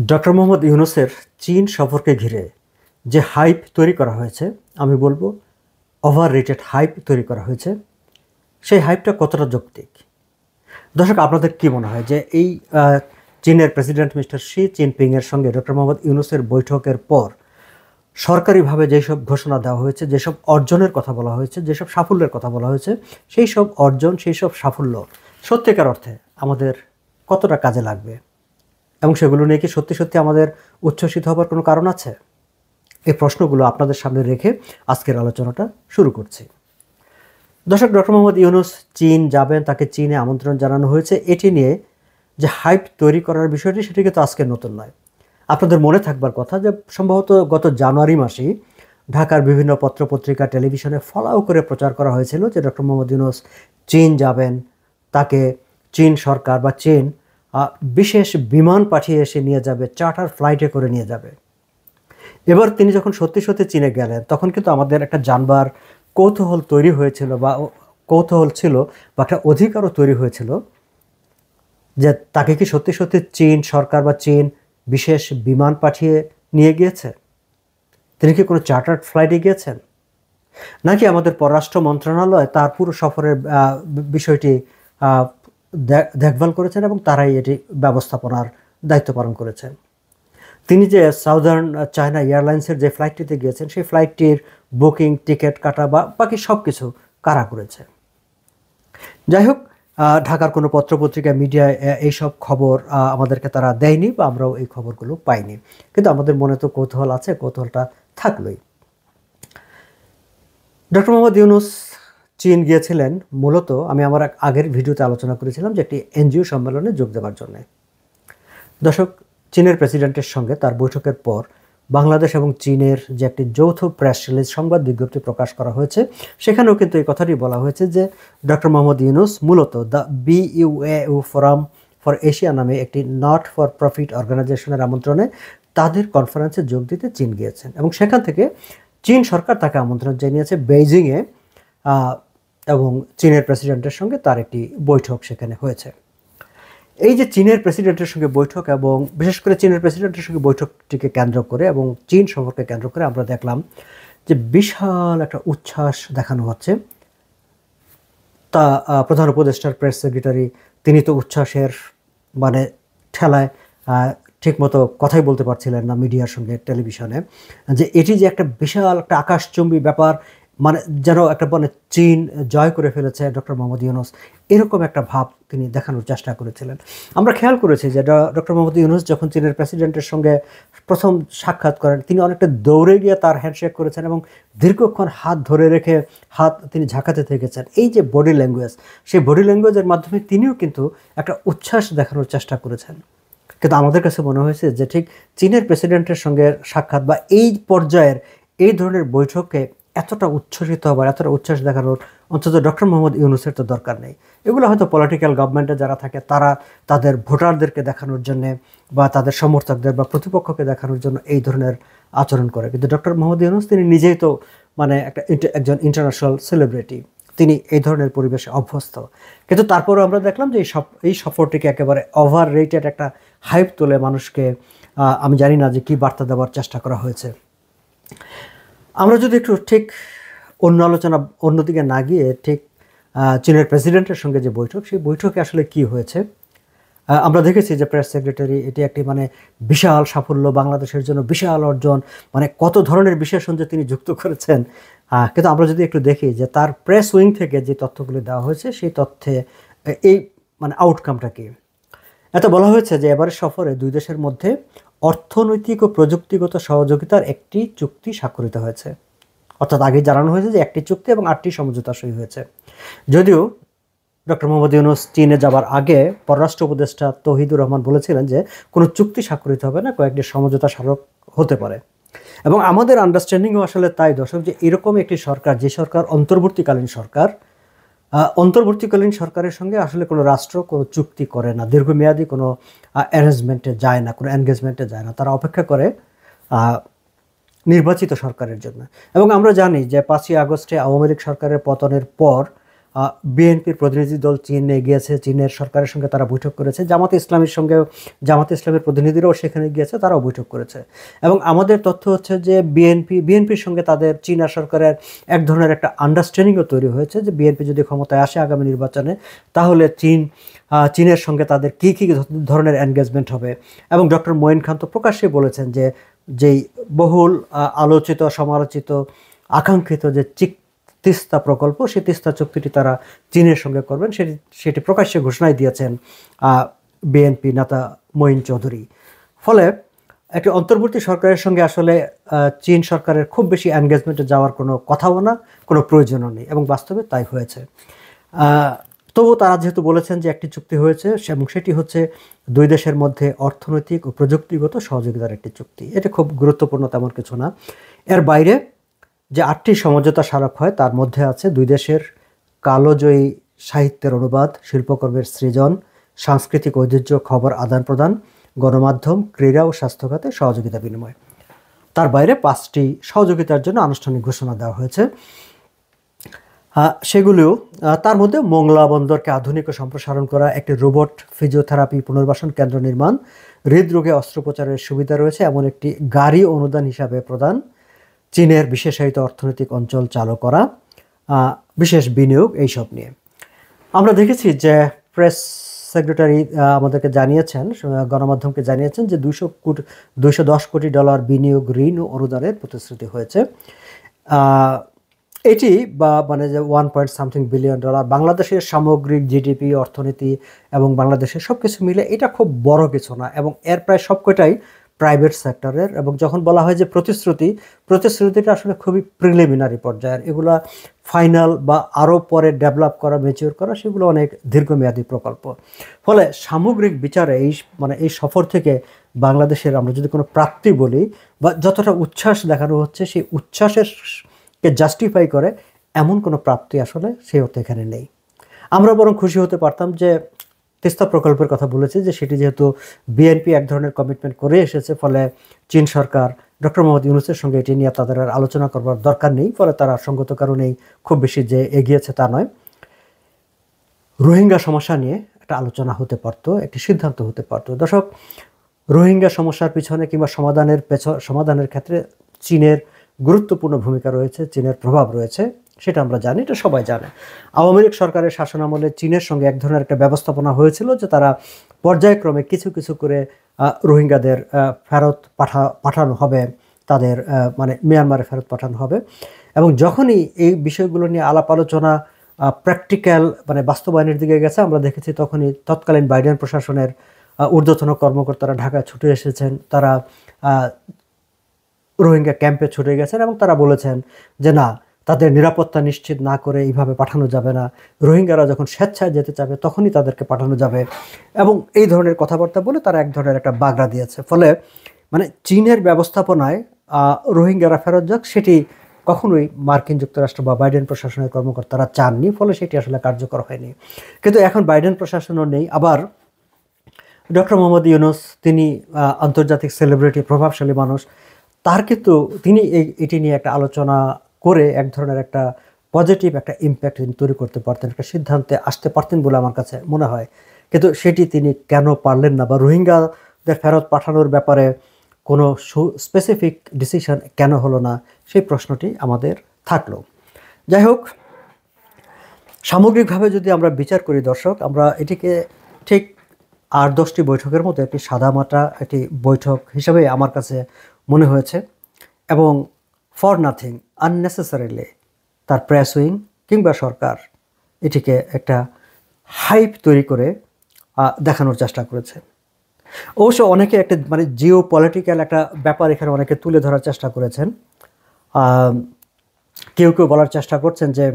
Doctor Mohammad ইউনূসের চীন সফরকে ঘিরে যে হাইপ তৈরি করা হয়েছে, আমি বলবো ওভার রেটেড হাইপ তৈরি করা হয়েছে। সেই হাইপটা কতটা যৌক্তিক? দর্শক, আপনাদের কি মনে হয় যে এই চীনের প্রেসিডেন্ট মিস্টার শি জিনপিংয়ের সঙ্গে ডক্টর মোহাম্মদ ইউনূসের বৈঠকের পর সরকারিভাবে যেসব ঘোষণা দেওয়া হয়েছে, যেসব অর্জনের কথা বলা হয়েছে, যেসব সাফল্যের কথা বলা হয়েছে, সেই সব অর্জন, সেই সব সাফল্য সত্যিকার অর্থে আমাদের কতটা কাজে লাগবে এবং সেগুলো নিয়ে কি সত্যি সত্যি আমাদের উচ্ছ্বসিত হবার কোনো কারণ আছে? এই প্রশ্নগুলো আপনাদের সামনে রেখে আজকের আলোচনাটা শুরু করছি। দর্শক, ডক্টর মোহাম্মদ ইউনূস চীন যাবেন, তাকে চীনে আমন্ত্রণ জানানো হয়েছে, এটি নিয়ে যে হাইপ তৈরি করার বিষয়টি সেটি কিন্তু আজকের নতুন নয়। আপনাদের মনে থাকবার কথা যে সম্ভবত গত জানুয়ারি মাসেই ঢাকার বিভিন্ন পত্রপত্রিকা, টেলিভিশনে ফলাও করে প্রচার করা হয়েছিল যে ডক্টর মোহাম্মদ ইউনূস চীন যাবেন, তাকে চীন সরকার বা চীন বিশেষ বিমান পাঠিয়ে এসে নিয়ে যাবে, চার্টার ফ্লাইটে করে নিয়ে যাবে। এবার তিনি যখন সত্যি সত্যি চীনে গেলেন, তখন কিন্তু আমাদের একটা জানবার কৌতূহল তৈরি হয়েছিল বা কৌতূহল ছিল বা একটা অধিকারও তৈরি হয়েছিল যে তাকে কি সত্যি সত্যি চীন সরকার বা চীন বিশেষ বিমান পাঠিয়ে নিয়ে গিয়েছে? তিনি কি কোনো চার্টার্ড ফ্লাইটে গিয়েছেন, নাকি আমাদের পররাষ্ট্র মন্ত্রণালয় তার পুরো সফরের বিষয়টি দেখভাল করেছেন এবং তারাই এটি ব্যবস্থাপনার দায়িত্ব পালন করেছেন? তিনি যে সাউদার্ন চায়না এয়ারলাইন্সের যে ফ্লাইটটিতে গিয়েছেন, সেই ফ্লাইটটির বুকিং, টিকিট কাটা বা বাকি সব কিছু কারা করেছে? যাই হোক, ঢাকার কোনো পত্রপত্রিকা, মিডিয়ায় এইসব খবর আমাদেরকে তারা দেয়নি বা আমরাও এই খবরগুলো পাইনি, কিন্তু আমাদের মনে তো কৌতূহল আছে, কৌতূহলটা থাকলোই। ডক্টর মোহাম্মদ ইউনূস চীন গিয়েছিলেন মূলত, আমি আমার আগের ভিডিওতে আলোচনা করেছিলাম, যে একটি এনজিও সম্মেলনে যোগ দেওয়ার জন্য। দর্শক, চীনের প্রেসিডেন্টের সঙ্গে তার বৈঠকের পর বাংলাদেশ এবং চীনের যে একটি যৌথ প্রেস রিলিজ, সংবাদ বিজ্ঞপ্তি প্রকাশ করা হয়েছে, সেখানেও কিন্তু এই কথাটি বলা হয়েছে যে ডক্টর মোহাম্মদ ইউনূস মূলত the BUAO forum for Asia নামে একটি নট ফর প্রফিট অর্গানাইজেশনের আমন্ত্রণে তাদের কনফারেন্সে যোগ দিতে চীন গিয়েছেন এবং সেখান থেকে চীন সরকার তাকে আমন্ত্রণ জানিয়েছে বেইজিংয়ে, এবং চীনের প্রেসিডেন্টের সঙ্গে তার একটি বৈঠক সেখানে হয়েছে। এই যে চীনের প্রেসিডেন্টের সঙ্গে বৈঠক এবং বিশেষ করে চীনের প্রেসিডেন্টের সঙ্গে বৈঠকটিকে কেন্দ্র করে এবং চীন সফরকে কেন্দ্র করে আমরা দেখলাম যে বিশাল একটা উচ্ছ্বাস দেখানো হচ্ছে। তা প্রধান উপদেষ্টার প্রেস সেক্রেটারি, তিনি তো উচ্ছ্বাসের মানে ঠেলায় ঠিকমতো কথাই বলতে পারছিলেন না মিডিয়ার সঙ্গে, টেলিভিশনে, যে এটি যে একটা বিশাল একটা আকাশচুম্বী ব্যাপার, মানে যেন একটা মানে চীন জয় করে ফেলেছে ডক্টর মোহাম্মদ ইউনূস, এরকম একটা ভাব তিনি দেখানোর চেষ্টা করেছিলেন। আমরা খেয়াল করেছি যে ডক্টর মোহাম্মদ ইউনূস যখন চীনের প্রেসিডেন্টের সঙ্গে প্রথম সাক্ষাৎ করেন, তিনি অনেকটা দৌড়ে গিয়ে তার হ্যান্ডশেক করেছেন এবং দীর্ঘক্ষণ হাত ধরে রেখে হাত তিনি ঝাঁকাতে থেকেছেন। এই যে বডি ল্যাঙ্গুয়েজ, সেই বডি ল্যাঙ্গুয়েজের মাধ্যমে তিনিও কিন্তু একটা উচ্ছ্বাস দেখানোর চেষ্টা করেছেন। কিন্তু আমাদের কাছে মনে হয়েছে যে ঠিক চীনের প্রেসিডেন্টের সঙ্গে সাক্ষাৎ বা এই পর্যায়ের এই ধরনের বৈঠকে এতটা উচ্ছ্বসিত হবার, এতটা উচ্ছ্বাস দেখানোর অন্তত ডক্টর মোহাম্মদ ইউনূসের তো দরকার নেই। এগুলো হয়তো পলিটিক্যাল গভর্নমেন্টে যারা থাকে তারা তাদের ভোটারদেরকে দেখানোর জন্যে বা তাদের সমর্থকদের বা প্রতিপক্ষকে দেখানোর জন্য এই ধরনের আচরণ করে, কিন্তু ডক্টর মোহাম্মদ ইউনূস তিনি নিজেই তো মানে একজন ইন্টারন্যাশনাল সেলিব্রিটি, তিনি এই ধরনের পরিবেশে অভ্যস্ত। কিন্তু তারপরেও আমরা দেখলাম যে এই সফরটিকে একেবারে ওভার রেটেড একটা হাইপ তুলে মানুষকে, আমি জানি না যে কী বার্তা দেওয়ার চেষ্টা করা হয়েছে। আমরা যদি একটু ঠিক অন্যদিকে না গিয়ে ঠিক চীনের প্রেসিডেন্টের সঙ্গে যে বৈঠক, সেই বৈঠকে আসলে কি হয়েছে আমরা দেখেছি যে প্রেস সেক্রেটারি এটি একটি মানে বিশাল সাফল্য, বাংলাদেশের জন্য বিশাল অর্জন, মানে কত ধরনের বিশেষণ যে তিনি যুক্ত করেছেন। কিন্তু আমরা যদি একটু দেখি যে তার প্রেস উইং থেকে যে তথ্যগুলি দেওয়া হয়েছে, সেই তথ্যে এই মানে আউটকামটা কি, এত বলা হয়েছে যে এবারের সফরে দুই দেশের মধ্যে অর্থনৈতিক ও প্রযুক্তিগত সহযোগিতার একটি চুক্তি স্বাক্ষরিত হয়েছে। অর্থাৎ আগে জানানো হয়েছে যে একটি চুক্তি এবং 8টি সমঝোতা সই হয়েছে। যদিও ডক্টর মোহাম্মদ ইউনূস চীনে যাবার আগে পররাষ্ট্র উপদেষ্টা তৌহিদুর রহমান বলেছিলেন যে কোনো চুক্তি স্বাক্ষরিত হবে না, কয়েকটি সমঝোতা স্মারক হতে পারে। এবং আমাদের আন্ডারস্ট্যান্ডিংও আসলে তাই দর্শক, যে এরকম একটি সরকার, যে সরকার অন্তর্বর্তীকালীন সরকারের সঙ্গে আসলে কোনো রাষ্ট্র কোনো চুক্তি করে না, দীর্ঘমেয়াদী কোনো অ্যারেঞ্জমেন্টে যায় না, কোনো এনগেজমেন্টে যায় না, তারা অপেক্ষা করে নির্বাচিত সরকারের জন্য। এবং আমরা জানি যে 5ই আগস্টে আওয়ামী লীগ সরকারের পতনের পর বিএনপির প্রতিনিধি দল চীনে গিয়েছে, চীনের সরকারের সঙ্গে তারা বৈঠক করেছে, জামাতে ইসলামের প্রতিনিধিরাও সেখানে গিয়েছে, তারাও বৈঠক করেছে। এবং আমাদের তথ্য হচ্ছে যে বিএনপির সঙ্গে তাদের চীনা সরকারের এক ধরনের একটা আন্ডারস্ট্যান্ডিংও তৈরি হয়েছে যে বিএনপি যদি ক্ষমতায় আসে আগামী নির্বাচনে, তাহলে চীনের সঙ্গে তাদের কী কী ধরনের এনগেজমেন্ট হবে। এবং ডক্টর মঈন খান তো প্রকাশ্যে বলেছেন যে যেই বহুল আলোচিত সমালোচিত আকাঙ্ক্ষিত যে তিস্তা প্রকল্প, সেই তিস্তা চুক্তিটি তারা চীনের সঙ্গে করবেন, সেটি প্রকাশ্যে ঘোষণায় দিয়েছেন বিএনপি নেতা মঈন চৌধুরী। ফলে একটি অন্তর্বর্তী সরকারের সঙ্গে আসলে চীন সরকারের খুব বেশি এনগেজমেন্টে যাওয়ার কোনো কথাও না, কোনো প্রয়োজনও নেই, এবং বাস্তবে তাই হয়েছে। তবু তারা যেহেতু বলেছেন যে একটি চুক্তি হয়েছে, এবং সেটি হচ্ছে দুই দেশের মধ্যে অর্থনৈতিক ও প্রযুক্তিগত সহযোগিতার একটি চুক্তি, এটা খুব গুরুত্বপূর্ণ, তেমন কিছু না। এর বাইরে যে 8টি সমঝোতা স্মারক হয় তার মধ্যে আছে দুই দেশের কালোজয়ী সাহিত্যের অনুবাদ, শিল্পকর্মের সৃজন, সাংস্কৃতিক ঐতিহ্য, খবর আদান প্রদান, গণমাধ্যম, ক্রীড়া ও স্বাস্থ্য খাতে সহযোগিতা বিনিময়। তার বাইরে 5টি সহযোগিতার জন্য আনুষ্ঠানিক ঘোষণা দেওয়া হয়েছে। সেগুলিও তার মধ্যে মোংলা বন্দরকে আধুনিক ও সম্প্রসারণ করা, একটি রোবট ফিজিওথেরাপি পুনর্বাসন কেন্দ্র নির্মাণ, হৃদরোগে অস্ত্রোপচারের সুবিধা রয়েছে এমন একটি গাড়ি অনুদান হিসাবে প্রদান, চীনের বিশেষায়িত অর্থনৈতিক অঞ্চল চালু করা, বিশেষ বিনিয়োগ, এইসব নিয়ে। আমরা দেখেছি যে প্রেস সেক্রেটারি আমাদেরকে জানিয়েছেন, গণমাধ্যমকে জানিয়েছেন যে $210 কোটি বিনিয়োগ, ঋণ ও অনুদানের প্রতিশ্রুতি হয়েছে। এটি মানে যে 1 বিলিয়ন ডলার, বাংলাদেশের সামগ্রিক জিডিপি, অর্থনীতি এবং বাংলাদেশের সব কিছু মিলে এটা খুব বড় কিছু না, এবং এর প্রায় সবকটাই প্রাইভেট সেক্টরের। এবং যখন বলা হয় যে প্রতিশ্রুতিটা আসলে খুবই প্রিলিমিনারি পর্যায়ের, এগুলা ফাইনাল বা আরও পরে ডেভেলপ করা, ম্যাচিওর করা, সেগুলো অনেক দীর্ঘমেয়াদী প্রকল্প। ফলে সামগ্রিক বিচারে এই সফর থেকে বাংলাদেশের আমরা যদি কোনো প্রাপ্তি বলি বা যতটা উচ্ছ্বাস দেখানো হচ্ছে, সেই উচ্ছ্বাসকে জাস্টিফাই করে এমন কোনো প্রাপ্তি আসলে সেই অর্থে এখানে নেই। আমরা বরং খুশি হতে পারতাম যে তিস্তা প্রকল্পের কথা বলেছে, যে সেটি যেহেতু বিএনপি এক ধরনের কমিটমেন্ট করে এসেছে, ফলে চীন সরকার ডক্টর মোহাম্মদ ইউনূসের সঙ্গে এটি নিয়ে তাদের আর আলোচনা করবার দরকার নেই, ফলে তারা সঙ্গত কারণেই খুব বেশি যে এগিয়েছে তা নয়। রোহিঙ্গা সমস্যা নিয়ে একটা আলোচনা হতে পারত, একটি সিদ্ধান্ত হতে পারত। দর্শক, রোহিঙ্গা সমস্যার পিছনে কিংবা সমাধানের ক্ষেত্রে চীনের গুরুত্বপূর্ণ ভূমিকা রয়েছে, চীনের প্রভাব রয়েছে, সেটা আমরা জানি, এটা সবাই জানে। আওয়ামী লীগ সরকারের শাসনামলে চীনের সঙ্গে এক ধরনের একটা ব্যবস্থাপনা হয়েছিল যে তারা পর্যায়ক্রমে কিছু কিছু করে রোহিঙ্গাদের ফেরত পাঠানো হবে, তাদের মানে মিয়ানমারে ফেরত পাঠানো হবে। এবং যখনই এই বিষয়গুলো নিয়ে আলাপ আলোচনা প্র্যাকটিক্যাল মানে বাস্তবায়নের দিকে গেছে, আমরা দেখেছি তখনই তৎকালীন বাইডেন প্রশাসনের ঊর্ধ্বতন কর্মকর্তারা ঢাকায় ছুটে এসেছেন, তারা রোহিঙ্গা ক্যাম্পে ছুটে গেছেন এবং তারা বলেছেন যে না, তাদের নিরাপত্তা নিশ্চিত না করে এইভাবে পাঠানো যাবে না, রোহিঙ্গারা যখন স্বেচ্ছায় যেতে চাবে তখনই তাদেরকে পাঠানো যাবে, এবং এই ধরনের কথাবার্তা বলে তারা এক ধরনের একটা বাগড়া দিয়েছে। ফলে মানে চীনের ব্যবস্থাপনায় রোহিঙ্গারা ফেরত যাক, সেটি কখনোই মার্কিন যুক্তরাষ্ট্র বা বাইডেন প্রশাসনের কর্মকর্তারা চাননি, ফলে সেটি আসলে কার্যকর হয়নি। কিন্তু এখন বাইডেন প্রশাসনও নেই, আবার ডক্টর মোহাম্মদ ইউনূস, তিনি আন্তর্জাতিক সেলিব্রিটি, প্রভাবশালী মানুষ, তার কিন্তু তিনি এটি নিয়ে একটা আলোচনা করে এক ধরনের একটা পজিটিভ একটা ইম্প্যাক্ট তৈরি করতে পারতেন, একটা সিদ্ধান্তে আসতে পারতেন বলে আমার কাছে মনে হয়। কিন্তু সেটি তিনি কেন পারলেন না, বা রোহিঙ্গাদের ফেরত পাঠানোর ব্যাপারে কোনো স্পেসিফিক ডিসিশন কেন হলো না, সেই প্রশ্নটি আমাদের থাকলো। যাই হোক, সামগ্রিকভাবে যদি আমরা বিচার করি দর্শক, আমরা এটিকে ঠিক 8-10টি বৈঠকের মতো একটি সাদামাটা একটি বৈঠক হিসেবে আমার কাছে মনে হয়েছে। এবং ফর নাথিং, আননেসেসারিলি তার প্রেস উইং কিংবা সরকার এটিকে একটা হাইপ তৈরি করে দেখানোর চেষ্টা করেছে। অবশ্য অনেকে একটা মানে জিও পলিটিক্যাল একটা ব্যাপার এখানে অনেকে তুলে ধরার চেষ্টা করেছেন। কেউ কেউ বলার চেষ্টা করছেন যে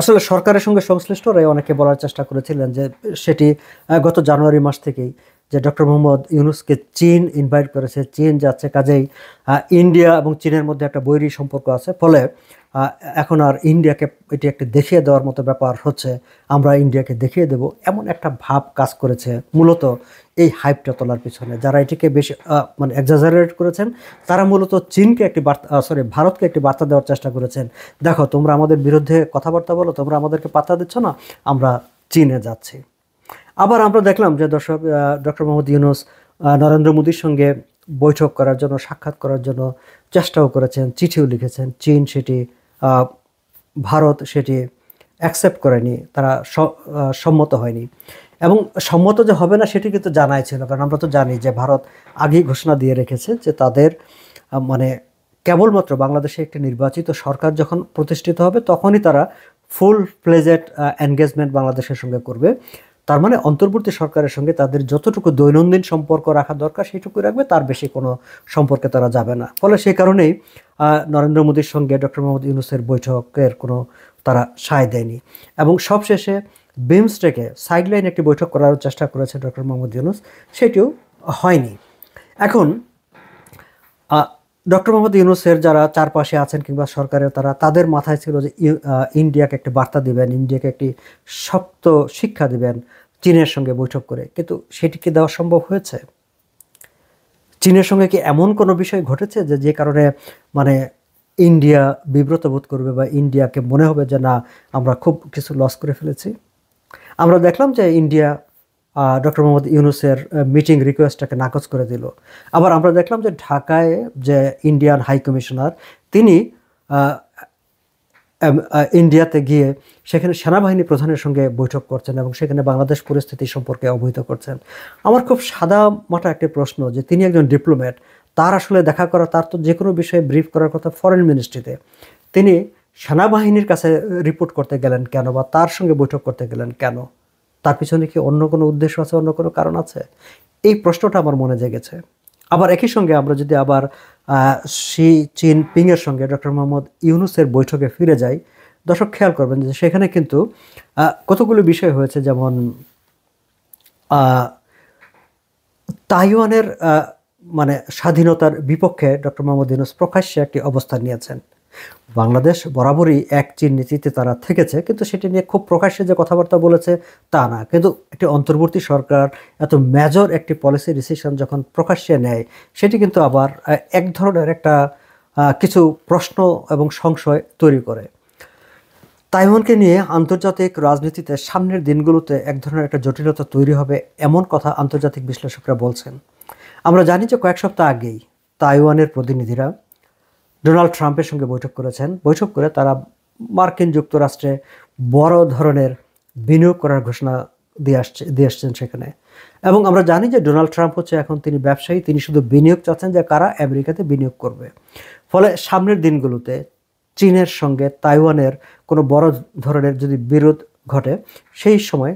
আসলে সরকারের সঙ্গে সংশ্লিষ্টরাই অনেকে বলার চেষ্টা করেছিলেন যে সেটি গত জানুয়ারি মাস থেকেই যে ডক্টর মোহাম্মদ ইউনূসকে চীন ইনভাইট করেছে, চীন যাচ্ছে, কাজেই ইন্ডিয়া এবং চীনের মধ্যে একটা বৈরী সম্পর্ক আছে, ফলে এখন আর ইন্ডিয়াকে এটি একটি দেখিয়ে দেওয়ার মতো ব্যাপার হচ্ছে, আমরা ইন্ডিয়াকে দেখিয়ে দেব, এমন একটা ভাব কাজ করেছে মূলত এই হাইপটা তোলার পিছনে। যারা এটিকে বেশি মানে এক্সাজারেট করেছেন তারা মূলত চীনকে একটি বার্তা ভারতকে একটি বার্তা দেওয়ার চেষ্টা করেছেন, দেখো তোমরা আমাদের বিরুদ্ধে কথাবার্তা বলো, তোমরা আমাদেরকে পাত্তা দিচ্ছ না, আমরা চীনে যাচ্ছি। আবার আমরা দেখলাম যে দর্শক ডক্টর মোহাম্মদ ইউনূস নরেন্দ্র মোদীর সঙ্গে বৈঠক করার জন্য, সাক্ষাৎ করার জন্য চেষ্টাও করেছেন, চিঠিও লিখেছেন। চীন সেটি, ভারত সেটি অ্যাকসেপ্ট করেনি, তারা সম্মত হয়নি। এবং সম্মত যে হবে না সেটি কিন্তু জানাই ছিল, কারণ আমরা তো জানি যে ভারত আগেই ঘোষণা দিয়ে রেখেছে যে তাদের মানে কেবলমাত্র বাংলাদেশে একটি নির্বাচিত সরকার যখন প্রতিষ্ঠিত হবে তখনই তারা ফুল প্লেজেড এনগেজমেন্ট বাংলাদেশের সঙ্গে করবে। তার মানে অন্তর্বর্তী সরকারের সঙ্গে তাদের যতটুকু দৈনন্দিন সম্পর্ক রাখা দরকার সেইটুকুই রাখবে, তার বেশি কোনো সম্পর্কে তারা যাবে না। ফলে সেই কারণেই নরেন্দ্র মোদীর সঙ্গে ডক্টর মোহাম্মদ ইউনূসের বৈঠকের কোনো তারা সায় দেয়নি। এবং সবশেষে বিমস্টেকে সাইডলাইন একটি বৈঠক করার চেষ্টা করেছে ডক্টর মোহাম্মদ ইউনূস, সেটিও হয়নি। এখন ডক্টর মোহাম্মদ ইউনূসের যারা চারপাশে আছেন কিংবা সরকারের তাদের মাথায় ছিল যে ইন্ডিয়াকে একটি বার্তা দিবেন, ইন্ডিয়াকে একটি শক্ত শিক্ষা দিবেন চীনের সঙ্গে বৈঠক করে, কিন্তু সেটি কি দেওয়া সম্ভব হয়েছে? চীনের সঙ্গে কি এমন কোনো বিষয় ঘটেছে যে কারণে মানে ইন্ডিয়া বিব্রত বোধ করবে বা ইন্ডিয়াকে মনে হবে যে না, আমরা খুব কিছু লস করে ফেলেছি? আমরা দেখলাম যে ইন্ডিয়া ডক্টর মোহাম্মদ ইউনূসের মিটিং রিকোয়েস্টটাকে নাকচ করে দিল। আবার আমরা দেখলাম যে ঢাকায় যে ইন্ডিয়ান হাই কমিশনার তিনি ইন্ডিয়াতে গিয়ে সেখানে সেনাবাহিনী প্রধানের সঙ্গে বৈঠক করছেন এবং সেখানে বাংলাদেশ পরিস্থিতি সম্পর্কে অবহিত করছেন। আমার খুব সাদা মাটা একটি প্রশ্ন যে তিনি একজন ডিপ্লোম্যাট, তার আসলে দেখা করা, তার তো যে কোনো বিষয়ে ব্রিফ করার কথা ফরেন মিনিস্ট্রিতে, তিনি সেনাবাহিনীর কাছে রিপোর্ট করতে গেলেন কেন বা তার সঙ্গে বৈঠক করতে গেলেন কেন? তার পিছনে কি অন্য কোনো উদ্দেশ্য আছে, অন্য কোনো কারণ আছে? এই প্রশ্নটা আমার মনে জেগেছে। আবার একই সঙ্গে আমরা যদি আবার শি জিনপিংয়ের সঙ্গে ডক্টর মোহাম্মদ ইউনূসের বৈঠকে ফিরে যাই, দর্শক খেয়াল করবেন যে সেখানে কিন্তু কতগুলো বিষয় হয়েছে, যেমন তাইওয়ানের মানে স্বাধীনতার বিপক্ষে ডক্টর মোহাম্মদ ইউনূস প্রকাশ্যে একটি অবস্থান নিয়েছেন। বাংলাদেশ বরাবরই এক চীন নীতিতে তারা থেকেছে, কিন্তু সেটি নিয়ে খুব প্রকাশ্যে যে কথাবার্তা বলেছে তা না। কিন্তু একটি অন্তর্বর্তী সরকার এত মেজর একটি পলিসি ডিসিশন যখন প্রকাশ্যে নেয়, সেটি কিন্তু আবার এক ধরনের একটা কিছু প্রশ্ন এবং সংশয় তৈরি করে। তাইওয়ানকে নিয়ে আন্তর্জাতিক রাজনীতিতে সামনের দিনগুলোতে এক ধরনের একটা জটিলতা তৈরি হবে, এমন কথা আন্তর্জাতিক বিশ্লেষকরা বলছেন। আমরা জানি যে কয়েক সপ্তাহ আগেই তাইওয়ানের প্রতিনিধিরা ডোনাল্ড ট্রাম্পের সঙ্গে বৈঠক করেছেন। বৈঠক করে তারা মার্কিন যুক্তরাষ্ট্রে বড় ধরনের বিনিয়োগ করার ঘোষণা দিয়ে আসছেন সেখানে। এবং আমরা জানি যে ডোনাল্ড ট্রাম্প হচ্ছে এখন তিনি ব্যবসায়ী, তিনি শুধু বিনিয়োগ চাচ্ছেন যে কারা আমেরিকাতে বিনিয়োগ করবে। ফলে সামনের দিনগুলোতে চীনের সঙ্গে তাইওয়ানের কোনো বড় ধরনের যদি বিরোধ ঘটে, সেই সময়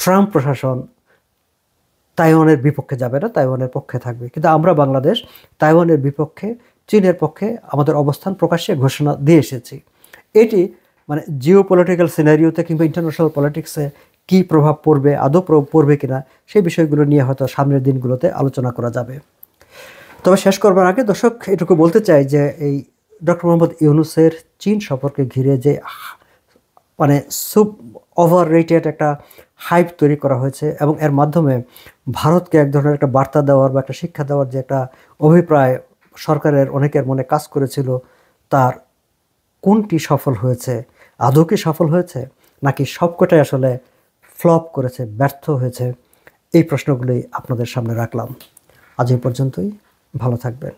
ট্রাম্প প্রশাসন তাইওয়ানের বিপক্ষে যাবে না, তাইওয়ানের পক্ষে থাকবে। কিন্তু আমরা বাংলাদেশ তাইওয়ানের বিপক্ষে, চীনের পক্ষে আমাদের অবস্থান প্রকাশ্যে ঘোষণা দিয়ে এসেছি। এটি মানে জিও পলিটিক্যাল সিনারিওতে কিংবা ইন্টারন্যাশনাল পলিটিক্সে কী প্রভাব পড়বে, আদৌ পড়বে কিনা, সেই বিষয়গুলো নিয়ে হয়তো সামনের দিনগুলোতে আলোচনা করা যাবে। তবে শেষ করবার আগে দর্শক এটুকু বলতে চাই যে এই ডক্টর মোহাম্মদ ইউনূসের চীন সফরকে ঘিরে যে মানে ওভার রেটেড একটা হাইপ তৈরি করা হয়েছে এবং এর মাধ্যমে ভারতকে এক ধরনের একটা বার্তা দেওয়ার বা একটা শিক্ষা দেওয়ার যে একটা অভিপ্রায় সরকারের অনেকের মনে কাজ করেছিল, তার কোনটি সফল হয়েছে? আদৌ কি সফল হয়েছে, নাকি সবকটাই আসলে ফ্লপ করেছে, ব্যর্থ হয়েছে? এই প্রশ্নগুলোই আপনাদের সামনে রাখলাম। আজ এই পর্যন্তই, ভালো থাকবেন।